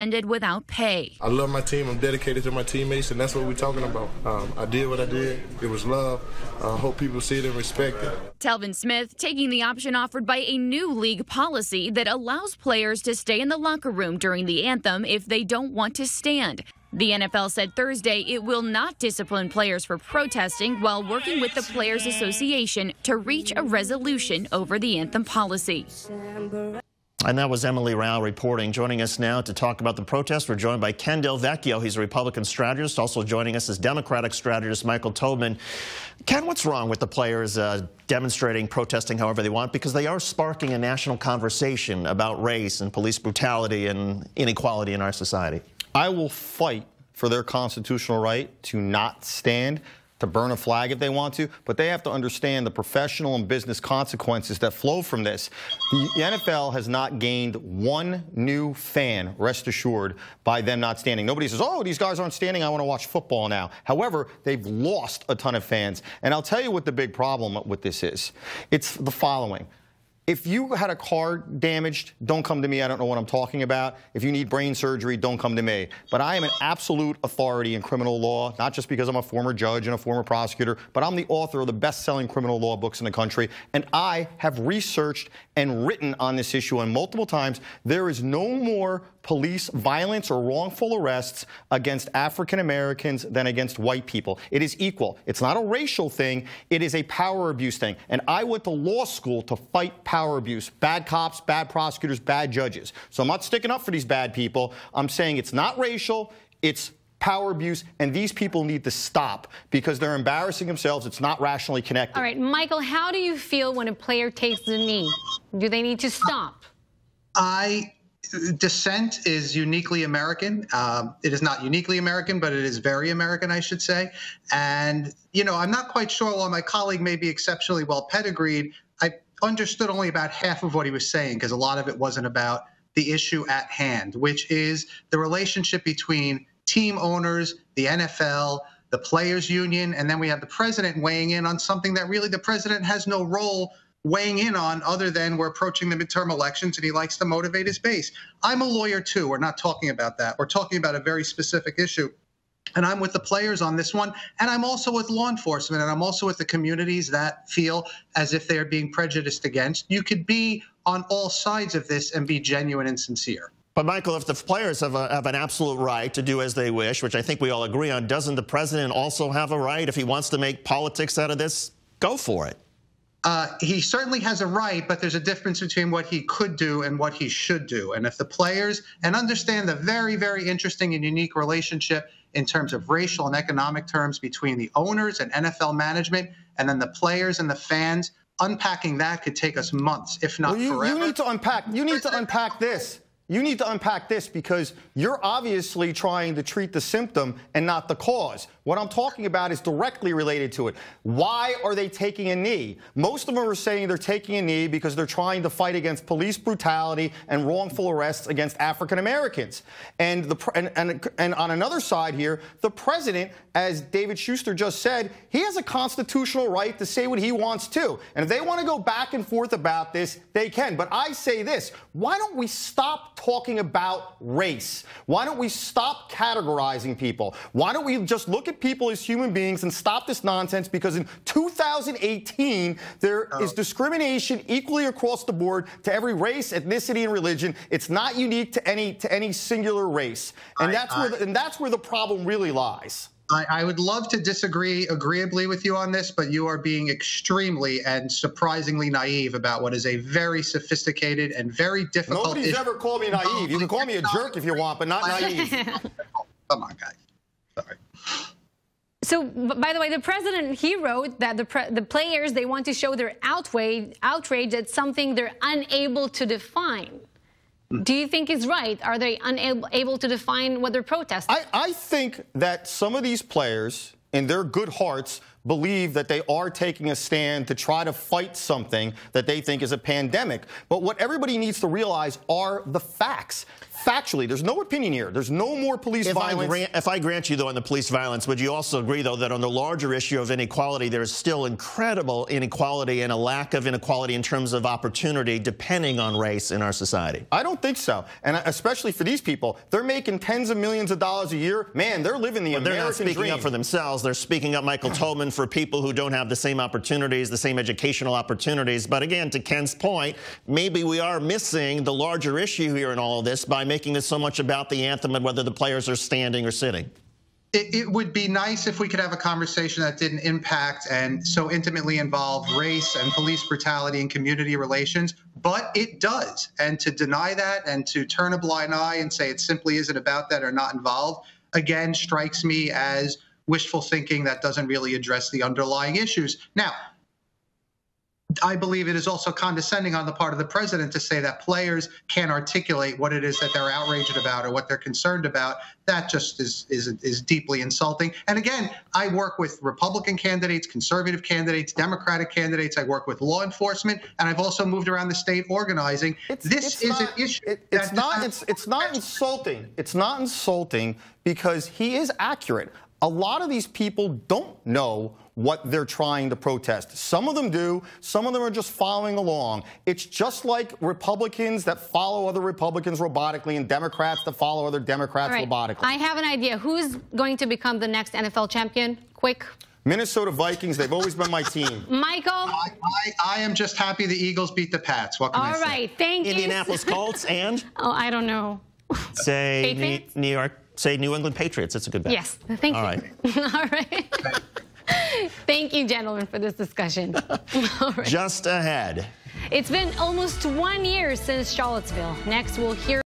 ended without pay. I love my team. I'm dedicated to my teammates, and that's what we're talking about. I did what I did. It was love. I hope people see it and respect it. Telvin Smith taking the option offered by a new league policy that allows players to stay in the locker room during the anthem if they don't want to stand. The NFL said Thursday it will not discipline players for protesting while working with the Players Association to reach a resolution over the anthem policy. And that was Emily Rao reporting. Joining us now to talk about the protest, we're joined by Vecchio. He's a Republican strategist. Also joining us is Democratic strategist Michael Tobman. Ken, what's wrong with the players demonstrating, protesting however they want? Because they are sparking a national conversation about race and police brutality and inequality in our society. I will fight for their constitutional right to not stand, to burn a flag if they want to, but they have to understand the professional and business consequences that flow from this. The NFL has not gained one new fan, rest assured, by them not standing. Nobody says, oh, these guys aren't standing, I want to watch football now. However, they've lost a ton of fans. And I'll tell you what the big problem with this is. It's the following. If you had a car damaged, don't come to me. I don't know what I'm talking about. If you need brain surgery, don't come to me. But I am an absolute authority in criminal law, not just because I'm a former judge and a former prosecutor, but I'm the author of the best-selling criminal law books in the country. And I have researched and written on this issue, and multiple times, there is no more police violence or wrongful arrests against African Americans than against white people. It is equal. It's not a racial thing. It is a power abuse thing. And I went to law school to fight power abuse. Bad cops, bad prosecutors, bad judges. So I'm not sticking up for these bad people. I'm saying it's not racial. It's power abuse, and these people need to stop because they're embarrassing themselves. It's not rationally connected. All right, Michael, how do you feel when a player takes the knee? Do they need to stop? Dissent is uniquely American. It is not uniquely American, but it is very American, I should say. And, you know, I'm not quite sure, while my colleague may be exceptionally well pedigreed, I understood only about half of what he was saying because a lot of it wasn't about the issue at hand, which is the relationship between team owners, the NFL, the players union, and then we have the president weighing in on something that really the president has no role weighing in on other than we're approaching the midterm elections and he likes to motivate his base. I'm a lawyer too. We're not talking about that. We're talking about a very specific issue. And I'm with the players on this one. And I'm also with law enforcement. And I'm also with the communities that feel as if they are being prejudiced against. You could be on all sides of this and be genuine and sincere. But, Michael, if the players have an absolute right to do as they wish, which I think we all agree on, doesn't the president also have a right, if he wants to make politics out of this, go for it? He certainly has a right, but there's a difference between what he could do and what he should do. And if the players, and understand the very, very interesting and unique relationship in terms of racial and economic terms between the owners and NFL management, and then the players and the fans, unpacking that could take us months, if not forever. You need to unpack this. You need to unpack this because you're obviously trying to treat the symptom and not the cause. What I'm talking about is directly related to it. Why are they taking a knee? Most of them are saying they're taking a knee because they're trying to fight against police brutality and wrongful arrests against African Americans. And on another side here, the president, as David Schuster just said, he has a constitutional right to say what he wants to. And if they want to go back and forth about this, they can. But I say this, why don't we stop talking about race? Why don't we stop categorizing people? Why don't we just look at people as human beings and stop this nonsense? Because in 2018, there is discrimination equally across the board to every race, ethnicity, and religion. It's not unique to any singular race. And that's where the problem really lies. I would love to disagree agreeably with you on this, but you are being extremely and surprisingly naive about what is a very sophisticated and very difficult issue. Nobody's ever called me naive. You can call me a jerk if you want, but not naive. Come on, guys. Sorry. So, by the way, the president, he wrote that the players, they want to show their outrage at something they're unable to define. Do you think it's right? Are they unable to define what they're protesting? I think that some of these players, in their good hearts, believe that they are taking a stand to try to fight something that they think is a pandemic. But what everybody needs to realize are the facts. Factually, there's no opinion here. There's no more police violence. If I grant you, though, on the police violence, would you also agree, though, that on the larger issue of inequality, there's still incredible inequality and a lack of inequality in terms of opportunity depending on race in our society? I don't think so. And especially for these people, they're making tens of millions of dollars a year. Man, they're living the American dream. They're not speaking up for themselves. They're speaking up, Michael Tobin, for people who don't have the same opportunities, the same educational opportunities. But again, to Ken's point, maybe we are missing the larger issue here in all of this by making this so much about the anthem and whether the players are standing or sitting. It would be nice if we could have a conversation that didn't impact and so intimately involve race and police brutality and community relations, but it does. And to deny that and to turn a blind eye and say it simply isn't about that or not involved, again, strikes me as wishful thinking that doesn't really address the underlying issues. Now, I believe it is also condescending on the part of the president to say that players can't articulate what it is that they're outraged about or what they're concerned about. That just is deeply insulting. And again, I work with Republican candidates, conservative candidates, Democratic candidates. I work with law enforcement, and I've also moved around the state organizing. This is an issue. It's not insulting. It's not insulting because he is accurate. A lot of these people don't know what they're trying to protest. Some of them do. Some of them are just following along. It's just like Republicans that follow other Republicans robotically and Democrats that follow other Democrats robotically. I have an idea. Who's going to become the next NFL champion? Quick. Minnesota Vikings, they've always been my team. Michael? I am just happy the Eagles beat the Pats. What can I say? All right, thank you. Indianapolis Colts and? Oh, I don't know. Say New England Patriots. It's a good bet. Yes, thank you. All right. All right. Thank you, gentlemen, for this discussion. All right. Just ahead. It's been almost 1 year since Charlottesville. Next, we'll hear